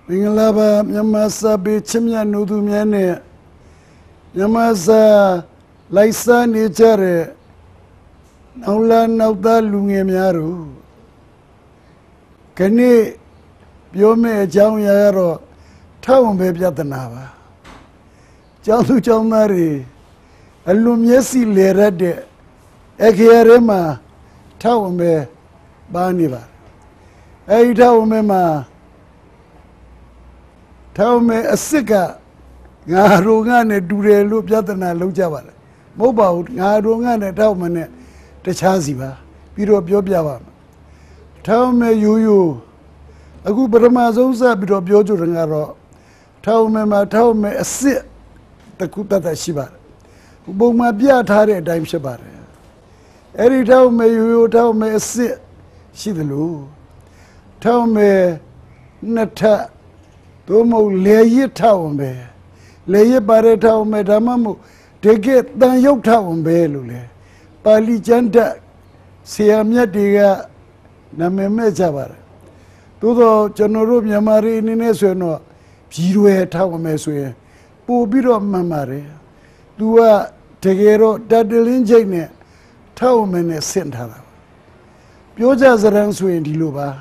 Ingalaba Yamasa be Chimya Nudumiane Yamasa Laisa Nature Naula Nauda Lungemiaru Kani Biome Jam Yaro Town Baby Atanava Jalu Jamari Alumiesi Lerade Ekiarema Town Be Baniva Aitawmema Taume Asika Narungane Dure Lupjatana Lujava Mobile Narungane Taumane Tachaziva Biro Biobiava Taume Yuyu Agu Baramazosa Biro Biojurangaro Taume Mataume Asi Takutata Shiba Boma Biatare Dime Shabare Eri Taume Yuyu Taume Asi Shidalu Taume Nata Tomo Lay Town Be Lay Bareta Medamamu take it than Yok Town Belule Pali Janta Siamia Diga Nameme Javar Todo Janoro Yamari Ninesueno Pirue Town Mesue Pobiro Mamare Dua Tegero Dadilin Jane Town Mene Sentara Pioja Zaransu in Diluba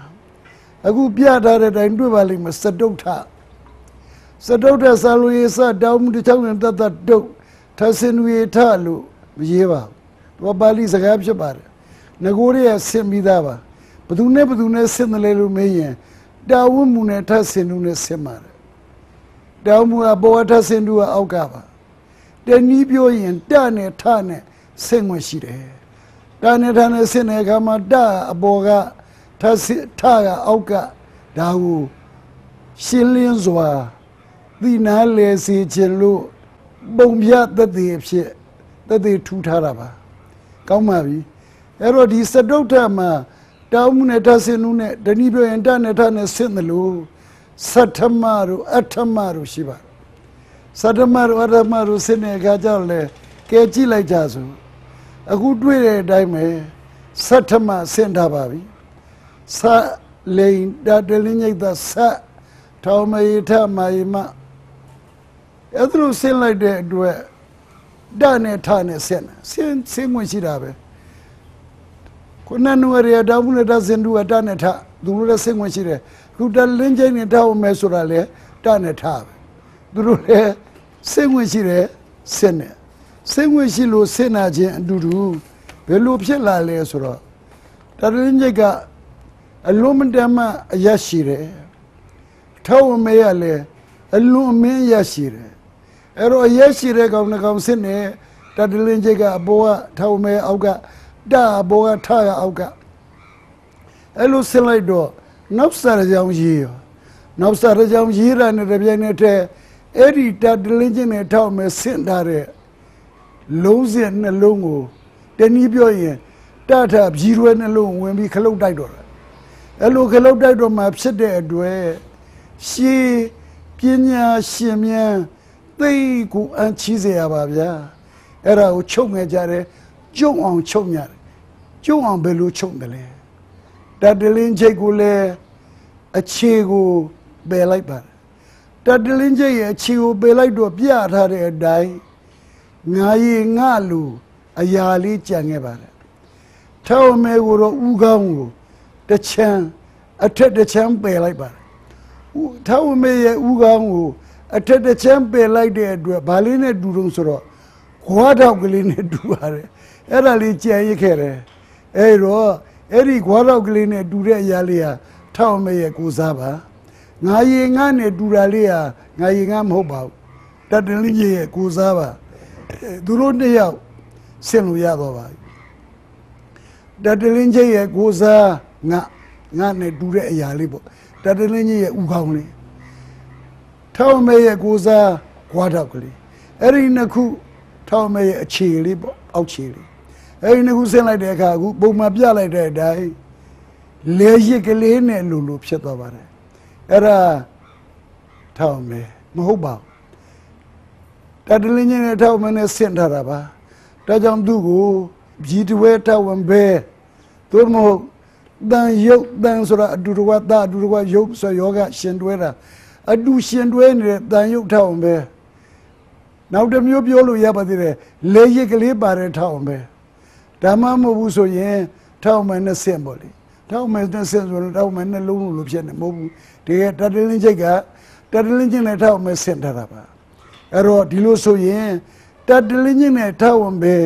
Agu Piata and Duvali Mr. Doctor Sadota Saluisa down the town and that dog Tassin we talu Yeva Wabali Zagabjabar Nagoria Semidava but who never do not send the little mayor Dawumune Tassinune Semar Damu Aboata Sendua Augava Then Nibio and Dane Tane Sengwashire Dane Tane Senegama Da Aboga Taga Auga Dawu Shillionswa The Nale si Chelu Bombia that they two taraba. Kaumavi Erodi Sadotama Daumuneta Senune, Danibio and Danetane Senelu Satamaru Atamaru Shiva Satamaru Atamaru Sene Gajale Kechi like Jazu a good way dime Satama Sendabavi Sa Lane that the the Sa Taumaita Maima Edru Sen like that do Dane Tane Sen when she dabe Kunanuaria Damuna doesn't do a Daneta, Dura Sen when she there. Who done Linjay and Tau Mesurale, Daneta. Dure Sen when she there, Sene. Sen when she lo Senaji and Duru, Velupia Lale Sura. Tarinjaga a Lumandama Yashire. Tau Meale, a Lume Yashire. Ero Yashire Gavnagam Sene, Tadilinjaga Boa, Tau Me Auga, Da Boa Taya Auga. Elo Selaido, Nopsarajam Gio. Nopsarajam Gira and Rebianete, Eri Tadilinjane Tau Me Sendare, Lozian Longo, Denibioye, Tata Giro and Long when we called Didor. Elo Calo Didor map said there, Due, she, Pinya, Shimia. They go and cheese ababia. Era o chongajare, Jong on chongyar, Jong on belu chongale. That the linje gule a chego be like bar. That the linje a chego be like do piata a die. Ngai ngalu a yali changebar. Tell me uro ugangu, the chan, a ted the champ be like bar. Tell me ugangu. A ted champion like that, Baline Durusoro, Guadagline Duare, Eralicia Yekere, Ero, Eri Guadagline Dure Yalia, Taume Guzaba, Nayingane Duralia, Nayingam Hobau, Tadalinje Guzaba, Durundea, Senuyadova. Tadalinje Guza, Nane Dure Yalibo, Tadalinje Ugauni. Tau me a goza guadagli. Erinaku, tau me a chili, out chili. Erinaku send like the cagu, Bomabia like that die. Lazy Galene Lulu Chetavare. Era tau me, Mahoba. တတလင်းချင်းနဲ့ထောက်မနဲ့ဆင့်ထားတာပါဒါကြောင့်သူ့ကိုဂျီတဝဲထောက်ဝင်ပဲသို့မဟုတ်တန်ယုတ်တန်ဆိုတာအတူတကွာအတူတကွာယုတ်ဆိုယောဂရှင်တွဲတာအတူရှင်တွဲနေတဲ့တန်ယုတ်ထောက်ဝင်ပဲနောက်တစ်မျိုးပြောလို့ရပါသေးတယ်လေရစ်ကလေးပါတဲ့ထောက်ဝင်ပဲဒါမှမဟုတ်ဘူးဆိုရင်ထောက်မယ်နဲ့ဆင့်ပေါ့လေထောက်မယ်နဲ့ဆင့်ဆိုတော့ထောက်မယ်နဲ့လုံးလို့ဖြစ်နေမဟုတ်ဘူးတကယ်တတလင်းချိတ်ကတတလင်းချင်းနဲ့ထောက်မယ်ဆင့်ထားတာပါအဲ့တော့ဒီလိုဆိုရင်တတလင်းချင်းနဲ့ထောက်ဝင်ပဲ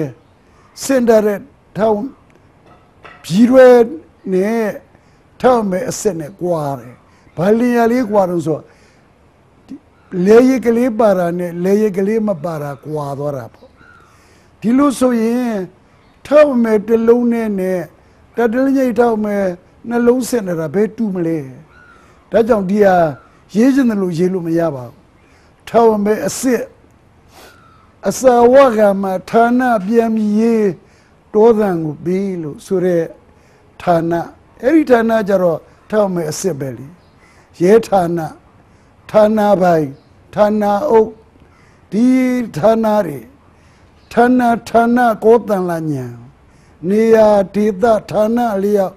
ဆင့်ထားတဲ့ထောက်ပြီးရွယ်နဲ့ထောက်မယ်အစစ်နဲ့ကွာတယ်ဘာလျာလေးကွာတော့ဆိုလေရကလေးပါတာနဲ့လေရကလေးမပါတာကွာသွားတာပေါ့ဒီလိုဆိုရင်ထောက်မယ်တစ်လုံးနဲ့တတလင်းကြီးထောက်မယ်နှလုံးစစ်နေတာဘယ်တူမလဲဒါကြောင့်ဒီဟာရေးချင်တယ်လို့ရေးလို့မရပါဘူးထောက်မယ်အစစ်အစာဝကမှာဌာနပြန်ပြီးရေးတောသံကိုပြီးလို့ဆိုရဲဌာနအဲ့ဒီဌာနကြတော့ထောက်မယ်အစစ်ပဲလေရဲဌာနဌာနပိုင်းဌာနအုပ်ဒီဌာနတွေဌာနကိုတန်လာညာနေရာဒေသဌာနလျောက်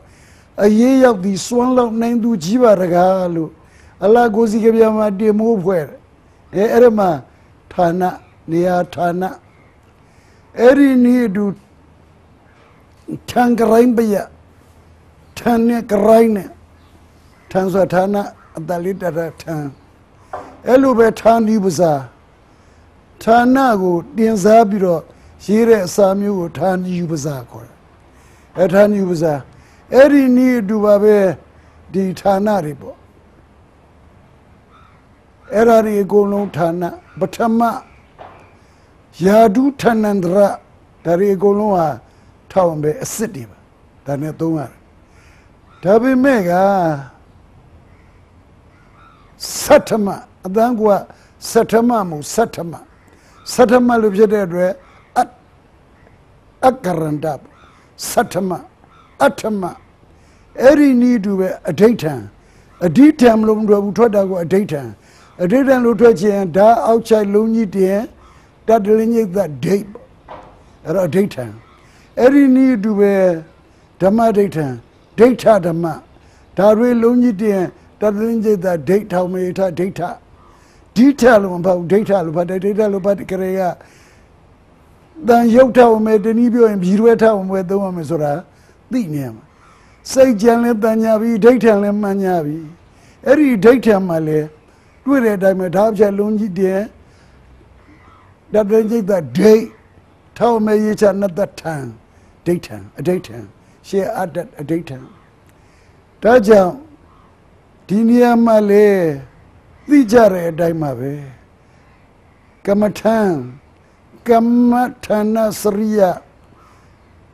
အရေးရောက်ဒီစွမ်းလောက်နိုင်သူကြီးပါတကားလို့အလားကိုစီကပြမှာတင်မိုးဖွဲ့အဲ့ဒါမှဌာနနေရာဌာနအဲ့ဒီနေတူထံကရိုင်းပယထံနဲ့ကရိုင်းနဲ့ထံဆိုဌာနအတလိတရထံအဲ့လိုပဲဌာနီပစာဌာနကိုတင်စားပြီးတော့ရေးတဲ့အစာမျိုးကိုဌာနီပစာခေါ်တယ်အဲ့ဌာနီပစာအဲ့ဒီနေတူပါပဲဒီဌာနတွေပေါ့အဲ့ဒါဒီအကုန်လုံးဌာနပထမယာဒုဌာနန္တရဒါဒီအကုန်လုံးဟာထောက်ပဲအစစ်တွေပါဒါနဲ့သုံးရတယ်ဒါပေမဲ့ကသတ္တမအတန်းကသတ္တမမို့သတ္တမလို့ဖြစ်တဲ့အတွက်အကရန္တသတ္တမအဋ္ဌမအဲ့ဒီနည်းတူပဲအဋိဋ္ဌံမလို့မထွက်ဘူးထွက်တာကိုအဋိဋ္ဌံလို့ထွက်ခြင်းဒါအောက်ချိုက်လုံးကြီးတင်တတလင်းကြီးကဒိတ်အဲ့တော့အဋိဋ္ဌံအဲ့ဒီနည်းတူပဲဓမ္မဒိဋ္ဌံဒိဋ္ဌဓမ္မဒါတွေလုံးကြီးတင်တတလင်းကြီးကဒိတ်ထောင်မေထဒိဋ္ဌဒီထလို့မပေါ့ဒိဋ္ဌလို့ပါတယ်ဒိဋ္ဌလို့ပါတယ်ကရေကတန်ရုပ်ထောင်မေတနည်းပြောရင်ဘီရွဲထောင်မေသုံးရမယ်ဆိုတာသိနေရမှာစိတ်ကြံလဲတန်ညာပြီဒိဋ္ဌံလဲမှန်ညာပြီအဲ့ဒီဒိဋ္ဌံမှာလဲတွေ့တဲ့အတိုင်းပဲဓာတ်ချက်လုံးကြီးတင်တတလင်းကြီးကဒိတ်ထောင်မေရချနတထံဒိဋ္ဌံအဋိဋ္ဌံရှေအတ္တအဋိဋ္ဌံဒါကြောင့်ဒီနေရာမှာလေသိကြတဲ့အတိုင်းမှာပဲကမ္မထံကမ္မဌာနစရိယ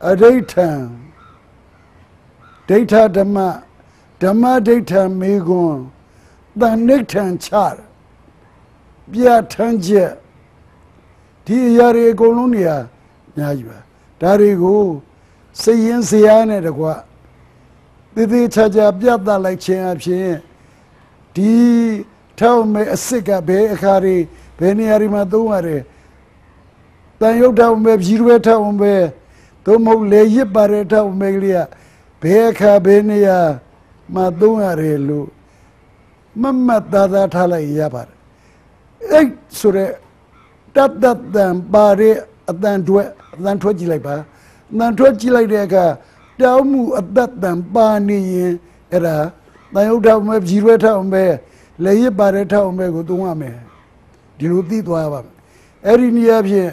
အဋိဋ္ဌံဒိဋ္ဌဓမ္မဒိဋ္ဌံမေကွန်းတန်နိဋ္ဌံချပြထန်းချက်ဒီအရာတွေအကုန်လုံးနေရာအများကြီးပါဒါတွေကိုစိတ်ရင်းစရာနဲ့တကွသေသေးချာချာပြသလိုက်ခြင်းအဖြစ်ဒီထောက်မဲ့အစ်စ်ကဘယ်အခါတွေဘယ်နေရာတွေမှာသုံးရတယ်တန်ရုပ်ထောက်မဲ့ကြီးရွယ်ထောက်မဲ့သို့မဟုတ်လေရစ်ပါတဲ့ထောက်မဲ့ကလေးကဘယ်အခါဘယ်နေရာမှာသုံးရတယ်လို့မမတ်သားထားလိုက်ရပါတယ်အဲ့ဆိုရဲတတ်တန်ပါတဲ့အတန်ထွက်ကြည့်လိုက်ပါအတန်ထွက်ကြည့်လိုက်တဲ့အခါတောင်းမှုအသက်တန်ပါနေရင်အဲ့ဒါတန်ရုပ်ထောက်မဲ့ကြီးရွယ်ထောက်မဲ့လေရစ်ပါတဲ့ထောက်မဲ့ကိုသုံးရမယ်ဒီလိုသိသွားရပါမယ်အဲ့ဒီနေရာဖြင့်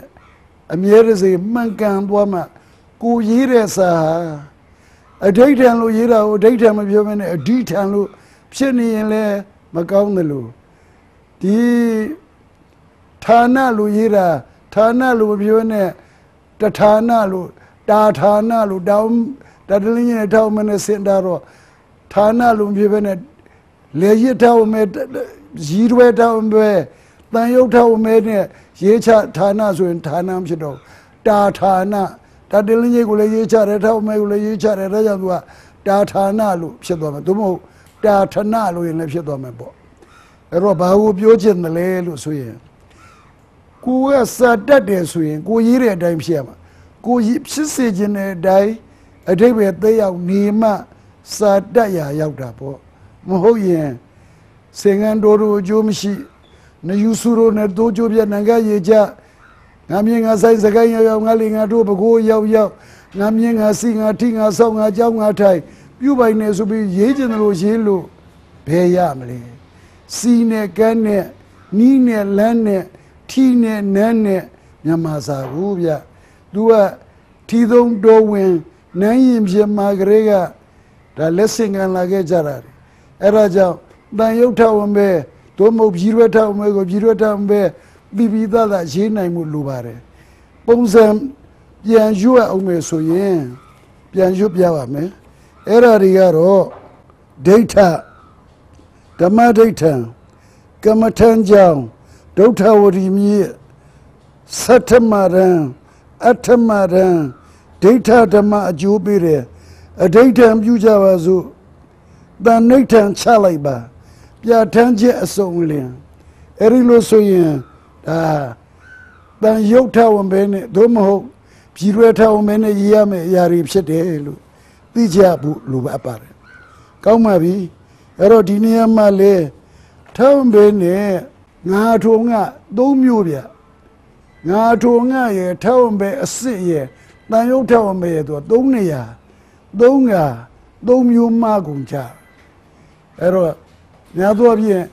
အမြဲတစေမှန်ကန်သွားမှကိုရေးတဲ့စာအဋိဋ္ဌံလို့ရေးတာကိုအဋိဋ္ဌံမပြောမနဲ့အဓိဋ္ဌံလို့ဖြစ်နေရင်လည်းမကောင်းတယ်လို့ဒီဌာနလို့ရေးတာဌာနလို့မပြောနဲ့တဌာနလို့တာဌာနလို့တောင်းတတလင်းနဲ့ထောက်မနဲ့စင်တာတော့ဌာနလို့ပြောပဲနဲ့လေရစ်ထောက်မဲ့ရီရွယ်ထောက်မဲ့တန်ရုပ်ထောက်မဲ့နဲ့ရေးချဌာနဆိုရင်ဌာနဖြစ်တော့တာဌာနတတလင်းကြီးကိုလည်းရေးချတယ်ထောက်မဲ့ကိုလည်းရေးချတယ်ဒါကြောင့်သူကတာဌာနလို့ဖြစ်သွားမယ်သို့မဟုတ်တာဌာနလို့ရင်လည်းဖြစ်သွားမယ်ပေါ့အဲ့တော့ဘာကိုပြောချင်တယ်လဲလို့ဆိုရင် ကိုကစာတတ်တယ်ဆိုရင်ကိုရေးတဲ့အတိုင်းဖြစ်ရမှာကိုဖြစ်စေခြင်းတဲ့အတိုင်းအတိတ်ပဲသိရောက်နေမှစာတတ်ရာရောက်တာပေါ့မဟုတ်ရင်စင်ကန်တော်တို့အကျိုးမရှိနယူစုတို့နဲ့တိုးကျိုးပြနံကရေကြငါမြင်ငါဆိုင်စကိုင်းရောက်ငါလေငါတို့ဘကိုးရောက်ငါမြင်ငါစီငါထိငါဆောက်ငါကြောင်းငါထိုင်ပြုပိုင်နေဆိုပြီးရေးကျင်တယ်လို့ရေးလို့ဘယ်ရမလဲစီနဲ့ကန်းနဲ့နီးနဲ့လမ်းနဲ့ထီနဲ့နန်းနဲ့မြန်မာစာကိုဗျသူကထီသုံးတော်ဝင်နန်းရင်ပြမာကလေးကဒါလက်စင်ကန်လာခဲ့ကြတာအဲ့ဒါကြောင့်တန်ရုပ်ထဝင်ပဲတို့မဟုတ်ပြည်ရွက်ထဝင်ပဲကိုပြည်ရွက်ထဝင်ပဲပြီးသားရေးနိုင်မှုလိုပါတယ်ပုံစံပြန်ရွတ်အောင်မယ်ဆိုရင်ပြန်ရွတ်ပြပါမယ်အဲ့ဒါတွေကတော့ဒိဋ္ဌဓမ္မဒိဋ္ဌံကမ္မထံကြောင့်ဒုဋ္ဌဝရီမြေသတ္တမရံအဋ္ဌမရံဒိဋ္ဌဓမ္မအကျိုးပေးတယ်အဒိဋ္ဌံပြုကြပါစို့တန်နိဋ္ဌံချလိုက်ပါပြဋ္ဌာန်းချက်အစုံလင်အဲ့ဒီလိုဆိုရင်ဒါတန်ရုပ်ထဝင်ပဲနဲ့သို့မဟုတ်ပြည်ရွယ်ထဝင်ပဲနဲ့ရေးရမယ့်အရာတွေဖြစ်တယ်လို့သိကြဖို့လိုအပ်ပါတယ်ကောင်းပါပြီအဲ့တော့ဒီနေရာမှာလေထောင်းပဲနဲ့ငါထုံက၃မျိုးဗျငါထုံကရဲ့ထောင်းပဲအစ်စ်ရဲ့တန်ရုပ်ထောင်းပဲရဲ့သူ၃နေရာ၃မျိုးမှကုန်ကြအဲ့တော့များသောဖြင့်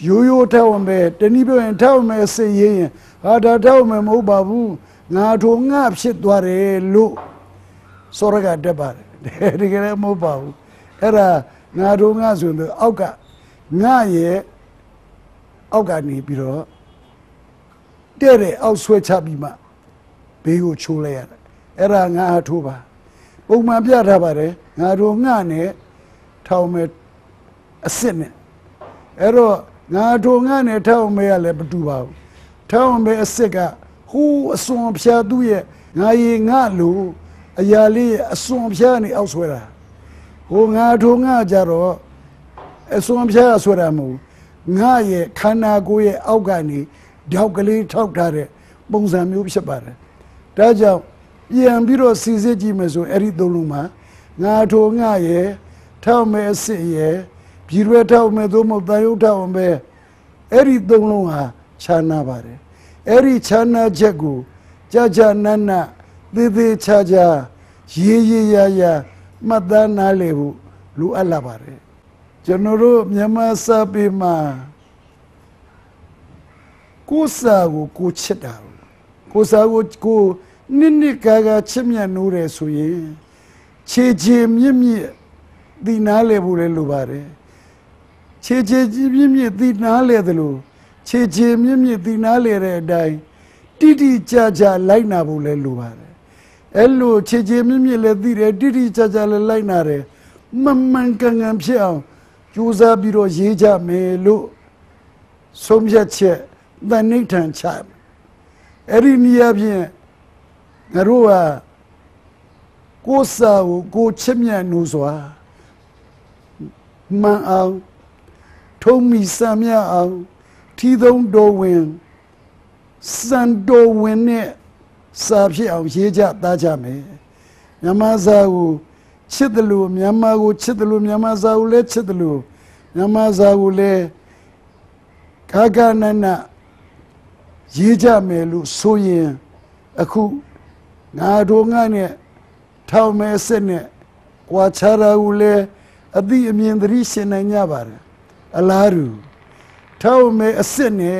ရိုးထောင်းပဲတနည်းပြောရင်ထောင်းပဲအစ်စ်ရေးရင်ဟာဒါထောင်းပဲမဟုတ်ပါဘူးငါထုံငါဖြစ်သွားတယ်လို့စောရကတက်ပါတယ်ဒီကနေ့မဟုတ်ပါဘူးအဲ့ဒါငါထုံငါဆိုရင်အောက်ကငါရဲ့အောက်ကနေပြီးတော့တဲ့အောက်ဆွဲချပြီးမှဘေးကိုချိုးလိုက်ရတယ်အဲ့ဒါငါထိုးပါပုံမှန်ပြထားပါတယ်ငါတို့ငှနဲ့ထောင်မဲ့အစ်စ်နဲ့အဲ့တော့ငါတို့ငှနဲ့ထောင်မဲ့ရလည်းမတူပါဘူးထောင်မဲ့အစ်စ်ကဟိုးအစွန်ဖြာသူ့ရဲ့ငါရီငှလို့အရာလေးရဲ့အစွန်ဖြာနေအောက်ဆွဲတာဟိုငါတို့ငှကြတော့အစွန်ဖြာဆွဲတာမဟုတ်ငါရဲ့ခန္ဓာကိုယ်ရဲ့အောက်ကနေဓာတ်ကလေးထောက်ထားတဲ့ပုံစံမျိုးဖြစ်ပါတယ်ဒါကြောင့်ပြန်ပြီးတော့စီစစ်ကြည့်မယ်ဆိုအဲ့ဒီသုံးလုံးမှာငါထိုငါရဲ့ထောက်မဲ့အစ်စ်ရဲ့ပြည်ရွယ်ထောက်မဲ့သို့မဟုတ်တန်ရုပ်ထောက်မဲ့အဲ့ဒီသုံးလုံးဟာခြားနာပါတယ်အဲ့ဒီခြားနာချက်ကိုကြာနန်းသေသေးချာရေးရမှတ်သားနားလည်ဖို့လိုအပ်လာပါတယ်ကျွန်တော်တို့မြန်မာစာပေမှာကိုယ်စာကိုကိုချစ်တာကိုယ်စာကိုနှစ်ကာချစ်မြတ်နိုးတယ်ဆိုရင်ခြေမြင့်ဒီနားလေဖို့လည်းလိုပါတယ်ခြေမြင့်ဒီနားလေတယ်လို့ခြေမြင့်ဒီနားလေတဲ့အတိုင်းတိကျလိုက်နာဖို့လည်းလိုပါတယ်အဲ့လိုခြေမြင့်လည်းသိတယ်တိကျလည်းလိုက်နာတယ်မှန်ကန်ဖြစ်အောင်ကြိုးစားပြီးတော့ရေးကြမယ်လို့ဆုံးဖြတ်ချက်တန်နိဋ္ဌံချအဲ့ဒီနည်းအားဖြင့်ငါတို့ဟာကိုယ်စာကိုချစ်မြတ်နိုးစွာမှန်အောင်ထုံးမိစံမြအောင်ထီသုံးတော်ဝင်စံတော်ဝင်နဲ့စာဖြစ်အောင်ရေးကြသားကြမယ်မြန်မာစာကိုချစ်တယ်လို့မြန်မာကိုချစ်တယ်လို့မြန်မာစာကိုလည်းချစ်တယ်လို့မြန်မာစာကိုလည်းခါနနရေးကြမယ်လို့ဆိုရင်အခုငါတို့ငါနဲ့ထောင်မဲ့စစ်နဲ့ကွာခြားတာကိုလည်းအသိအမြင်သတိရှင်နိုင်ကြပါတယ်အလားတူထောင်မဲ့အစစ်နဲ့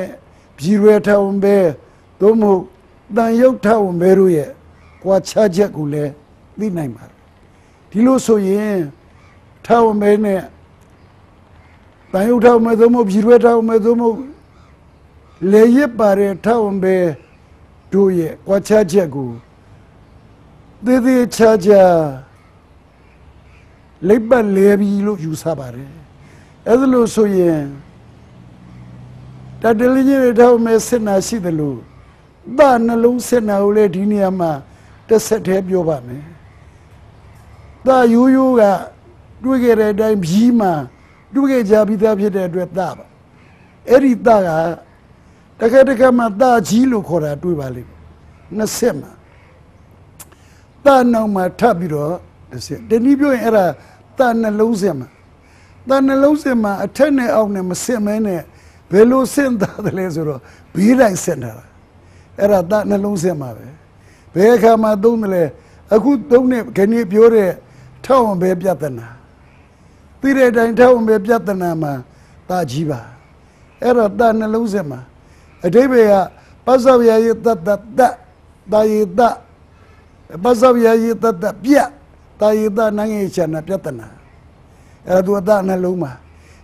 ပြည်ရွယ်ထောင်ပဲသို့မဟုတ်တန်ရုပ်ထောင်ပဲတို့ရဲ့ကွာခြားချက်ကိုလည်းသိနိုင်ပါတယ်ဒီလိုဆိုရင်ထောင်မဲနဲ့တန်ရုပ်ထောင်မဲသို့မဟုတ်ပြည်ရွယ်ထောင်မဲသို့မဟုတ်လေရစ်ပါတဲ့ထောင်ပဲတို့ရဲ့ကွာခြားချက်ကိုသေးချာလိပ်ပတ်လဲပြီလို့ယူဆပါတယ်အဲ့ဒါလို့ဆိုရင်တတလင်းကြီးထောင်မဲစစ်နာရှိတယ်လို့ဒါနှလုံးစစ်နာကိုလည်းဒီနေရာမှာတစ်ဆက်တည်းပြောပါမယ်ဒါရိုးကတွေ့ခဲ့တဲ့အတိုင်းပြီးမှတွေ့ခဲ့ကြပြီးသားဖြစ်တဲ့အတွက်ဒါပါအဲ့ဒီဒါက teka ma ta ji lo khora twi ba le na set ma ta naw ma thap pi ro de ni pyo yin era ta na long set ma ta na long set ma a thet ne aw ne ma set me ne be lo set ta de le so ro bi dai set na era ta na long set ma be be kha ma thong de le aku thong ne khani pyo de thawon be pyat na ti de dai thawon be pyat na ma ta ji ba era ta na long set ma a dai be ya pa sa ya yi ta ta yi ta pa sa ya yi ta pyat ta yi ta na nge cha na pyat na era tu ta na long ma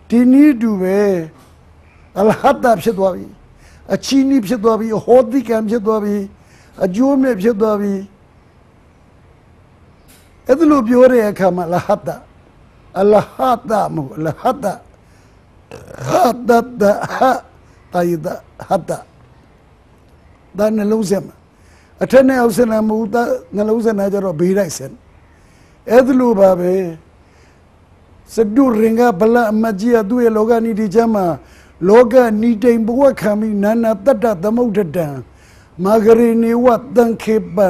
ti ni du be al hatta ဖြစ်သွားပြီအချီးနီးဖြစ်သွားပြီဟောတိကံဖြစ်သွားပြီအကျိုးမဲ့ဖြစ်သွားပြီအဲ့ဒါလိုပြောတဲ့အခါမှာလဟတအလဟတမဟုတ်လဟတဟာတတဟာတာယတဟတဒါနှလုံးစက်မှာအထက်နဲ့အောက်စက်နဲ့မဟုတ်တာနှလုံးစက်နဲ့ကြတော့ဘေးလိုက်စက်အဲ့ဒါလိုပါပဲစဒုရင်ကဘလအမကြီးအသူ့ရဲ့လောကနိတိချမ်းမှာလောကနိတိမ်ဘဝခံပြီးနာနာတတ္တသမုဒ္ဒတံမာဂရိနေဝတံခေပံ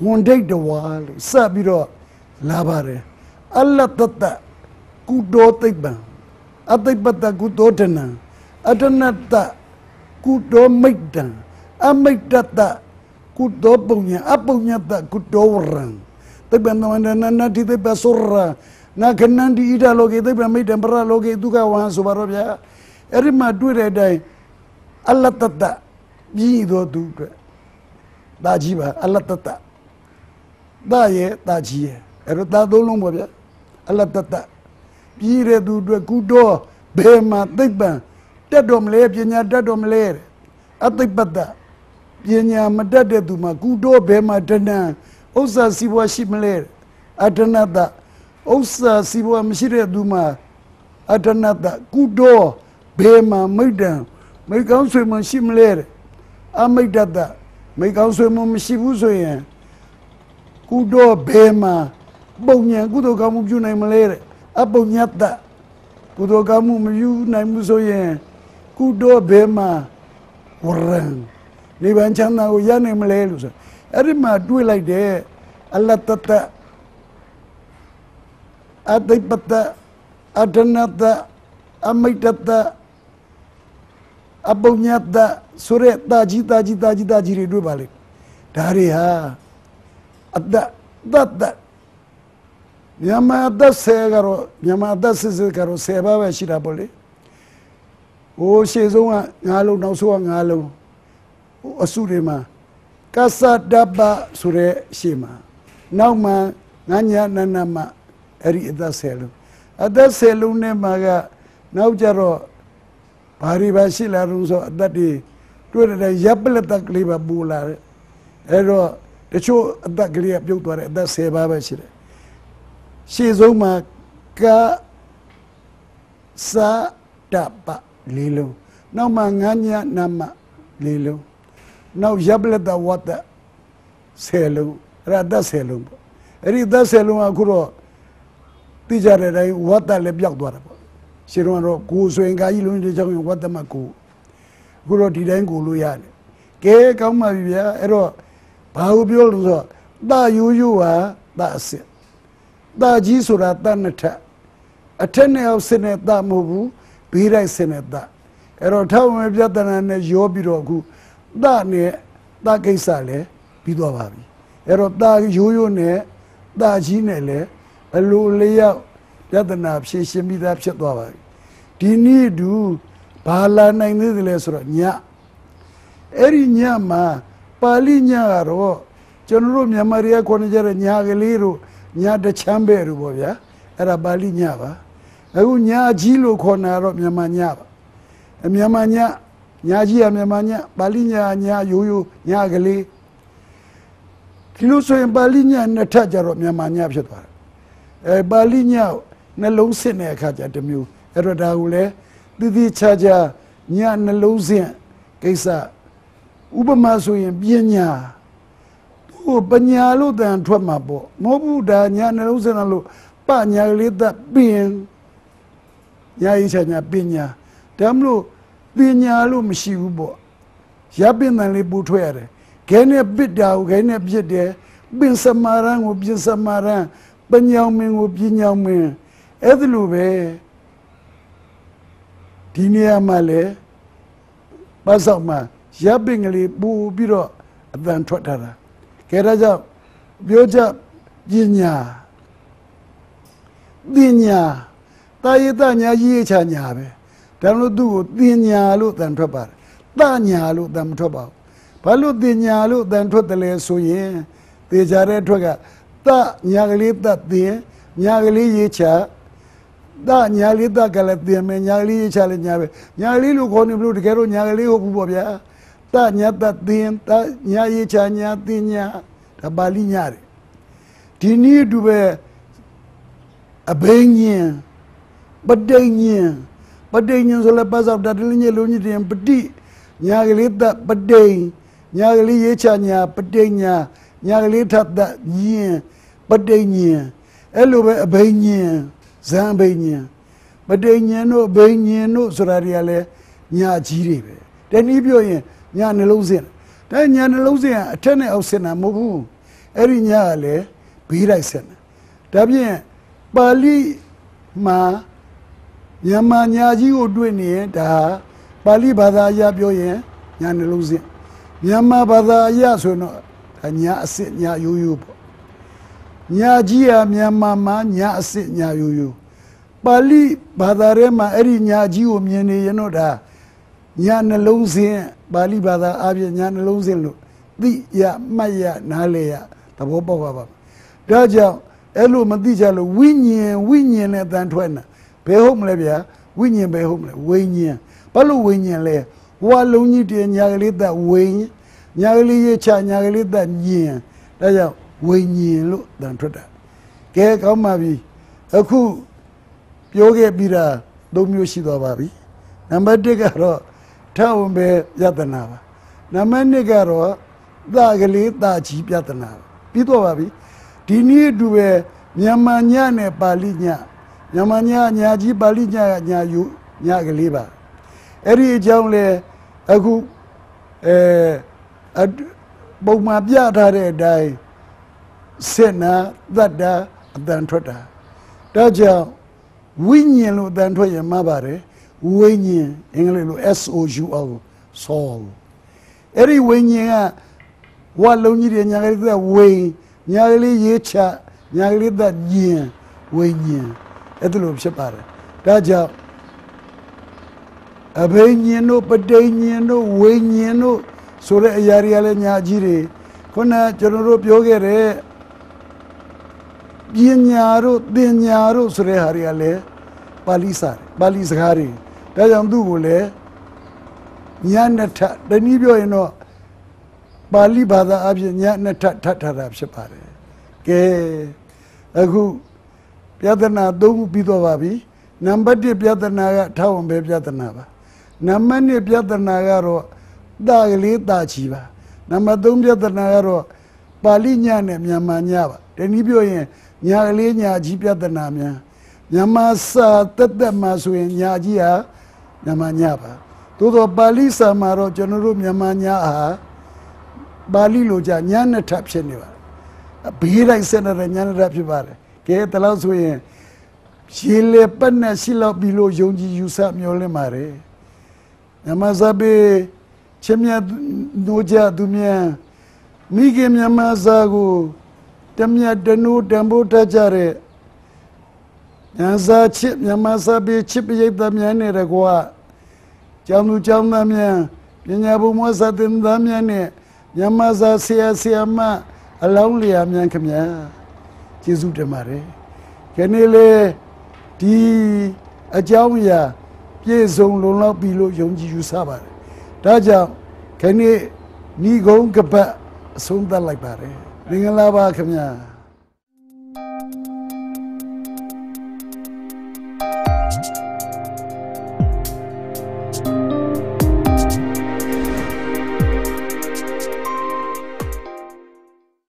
ဝန်ဒိတ်တဝါလို့စပြီးတော့လာပါတယ်အလတတကုတောသိပ္ပံအသိပ္ပတကုတောဒနံအတနတကုတောမိတ်တံအမိတ်တတကုတောပုညအပုညတကုတောဝရံသိပ္ပံတဝန္ဒနာနာတိသိပ္ပဆောရနာခဏန္တိဣဒလောကေသိပ္ပံမိတ်တံပရလောကေဒုက္ခဝဟံဆိုပါတော့ဗျာအဲ့ဒီမှာတွေ့တဲ့အတိုင်းအလတတပြီးတော့သူအတွက်ဒါကြီးပါအလတတဒါရဲ့ဒါကြီးရဲ့အဲ့တော့ဒါသုံးလုံးပေါ့ဗျာအလတတပြီးတဲ့သူအတွက်ကုတော်ဘယ်မှာသိပ္ပံတက်တော်မလဲပညာတက်တော်မလဲအသိပ္ပတပညာမတက်တဲ့သူမှာကုတော်ဘယ်မှာတဏ္ဍဥစ္စာစီးပွားရှိမလဲအတဏတဥစ္စာစီးပွားမရှိတဲ့သူမှာအတဏတကုတော်ဘယ်မှာမိတ်တံမိကောင်းဆွေမရှိမလဲအမိတ်တတမိကောင်းဆွေမရှိဘူးဆိုရင်ကုတော်ဘယ်မှာပုံညာကုသိုလ်ကောင်းမှုပြုနိုင်မလဲအပုံညတကုသိုလ်ကောင်းမှုမပြုနိုင်ဘူးဆိုရင်ကုတော်ဘယ်မှာဝရံနိဗ္ဗာန်ချမ်းသာကိုရနိုင်မလဲလို့ဆိုအဲ့ဒီမှာတွေးလိုက်တယ်အလတတအသိပတအတနတအမိတ်တအပုညတဆိုရဲတာကြီးတွေတွေ့ပါလေဒါတွေဟာအတ္တမြန်မာအတ္တဆယ်ကတော့မြန်မာအတ္တစစ်ကတော့10ပါးပဲရှိတာပေါ့လေဟိုရှေ့ဆုံးက9လုံးနောက်ဆုံးက9လုံးဟိုအစုတွေမှာကသတ္တပဆိုရဲရှေ့မှာနောက်မှာငါညာနနမအဲ့ဒီအတ္တဆယ်လုံးအတ္တဆယ်လုံးနဲ့မှာကနောက်ကြတော့ဘာတွေပါရှိလာလို့ဆိုအတ္တတွေတွေ့တဲ့ရပ်ပလက်တကလေးပါပူလာတယ်အဲ့တော့တချို့အတ္တကလေးကပြုတ်သွားတယ်အတ္တ10ပါးပဲရှိတယ်ရှေ့ဆုံးမှာကသတ္တပလေးလုံးနောက်မှာငါညနာမလေးလုံးနောက်ရပ်ပလက်တဝတ္တ10လုံးအဲ့ဒါအတ္တ10လုံးပေါ့အဲ့ဒီအတ္တ10လုံးကအခုတော့သိကြတဲ့အတိုင်းဝတ္တလည်းပြောက်သွားတာပေါ့ရှင်းတော့ကိုယ်ဆိုရင်ကာကြီးလုံးတဲ့ကြောင့်ဝတ္တမကိုအခုတော့ဒီတိုင်းကိုလို့ရတယ်ကဲကောင်းပါပြီဗျာအဲ့တော့ဘာလို့ပြောလို့ဆိုတော့တာရိုးရိုးဟာတာအစစ်တာကြီးဆိုတာတာနှစ်ထပ်အထက်နဲ့အောက်စစ်နဲ့တာမဟုတ်ဘူးဘေးတိုင်းစစ်နဲ့တာအဲ့တော့ထောက်ဝင်ပြဿနာနဲ့ရောပြီးတော့အခုတာနဲ့တာကိစ္စလည်းပြီးသွားပါပြီအဲ့တော့တာရိုးရိုးနဲ့တာကြီးနဲ့လည်းအလိုလျောက်ပြဿနာဖြေရှင်းပြီးသားဖြစ်သွားပါပြီဒီနေ့တူဘာလာနိုင်သေးတယ်လဲဆိုတော့ညအဲ့ဒီညမှာပါဠိညကတော့ကျွန်တော်တို့မြန်မာတွေကခေါ်နေကြတဲ့ညကလေးတို့ညတချမ်းပဲတို့ပေါ့ဗျာအဲ့ဒါပါဠိညပါအခုညကြီးလို့ခေါ်တာတော့မြန်မာညပါမြန်မာညကြီးကမြန်မာညပါဠိညရိုးရိုးညကလေးဒီလိုဆိုရင်ပါဠိညနှစ်ထပ်ကြတော့မြန်မာညဖြစ်သွားတယ်ပါဠိညနှလုံးစစ်တဲ့အခါကျတစ်မျိုးအဲ့တော့ဒါကိုလည်းတည်တည်ချာချာညနှလုံးစင်ကိစ္စဥပမာဆိုရင်ပညာဟိုပညာလို့တန်ထွက်မှာပေါ့မဟုတ်ဘူးဒါညနှလုံးစင်လို့ပညာလေးသက်ပင်ညာရေးချာညာပညာဒါမလို့ပညာလို့မရှိဘူးပေါ့ Yabin and Libutwere. Can a bit down, can a bit there, Bin Samaran will be Samaran, Ben Yangming will be Yangming, Edlube, Tinia Male, Basama, Yabingly, Boo Biro, than Twatara. Keraja, Bioja, Jinya, Dinya, Tayetanya Yichanya, Tanudu, Dinya, Lut and Trapar, Tanya, Lut and Trapar. Palu Dinya, Lut and Totale, so ye, the Jare Toga, Ta Nyali that dear, Nyali Yicha, Da Nyali da Galatia, Nyali challenge Nyali look on blue to Garo, Nyali Obubia, Ta Nyat dear, Ta Nyayicha, Nyatinya, the Balinyari. Tini to be a bang but dang so la pass of that linear lunity and petit, Nyagalita, but day, Nyagali Yechanya, Patania, Nyagalita that year, but dang Elo a bang Zambania, but dang no bang no sorariale, Nya Jiribe. Then if you're Nyanelosian, then Nyanelosian, a tenor of Sena Mobu, Eri Nyale, Piraisen. Tabien, Bali ma Yama Nyaji would do in da Bali Bada Yabioye, Yanelusi. Yama Bada Yasuno, and Ya sit Nya Yuyu. Nyajia Myamama, Nya sit Nya Yuyu. Bali Badarema Eri Nyaji o Miene Yenoda, Yanelusi, Bali Bada Abia Yanelusi, the Ya Maya Nalea, the Boba. Daja, Elo Madijalo, Winnie, than Twena. Pay home labia, Winnie by home, Winnie. Palo Winnie lay. Walloni and Yagalita Wayne, Yagali Cha, Yagalita Yen. Daja, Winnie look than Twitter. Kek Omavi, a coup, Yoga Bira, Domushido Babi. Number Degaro, Town Bear Yatanava. Namanegaro, Dagali, da cheap Yatanava. Pito Babi. Tini duwe nyamanya ne palinya nyamanya nyaji palinya nyayu nyagaliba eri jaungle aku boma bya thare dai sena dadda adan thotta da jaw winyin lo dan thot ye ma bare winyin english lo soul soul eri winyin a wa long ji de nyagalida win Nyali Yecha, Nyali that year, Wayne, Ethelop Shepard. Daja Abeniano, Padaniano, Wayniano, Sole Yariale Nyajiri, Kona, General Yogere, Binyaro, Sore Hariale, Balisari, Dajam Dugule, Yanata, the Nibio, Bali Bada Abjanya Tatarab Shepare. Ke Agu Piadana Domu Pidovabi, number de Piadanaga, Town Bebiadanava. Namani Piadanagaro, Dagali Dachiva. Number Dumbia Danagaro, Balinyane Yamanyava. Then Ibio Nyalinya Jipiadanamia. Yamasa Tatamasu Nyajia Yamanyava. Todo Balisa Maro General Yamanya. Bali Loja, Yana Tapsheneva. Bira Senator Yana Rapivare. Ke Talaswe Chile Pana Silla below Jonji Yusa Miole Mare. Yamazabe Chemia Noja Dumia Migem Yamazago Temia Denu Dambo Tajare Yaza Chip Yamazabe Chip Yamiane Regua Jamu Jamamia Yanyabu Mosadim Damiane Yamaza Siama, a lonely Amyankamia, Jesu de Mare. Canele, T. Ajawia, Piezon Lola below Yonji Sabar. Daja, Cane, Nigo Kapa, Sunda like Bare. Ringalava Kamia.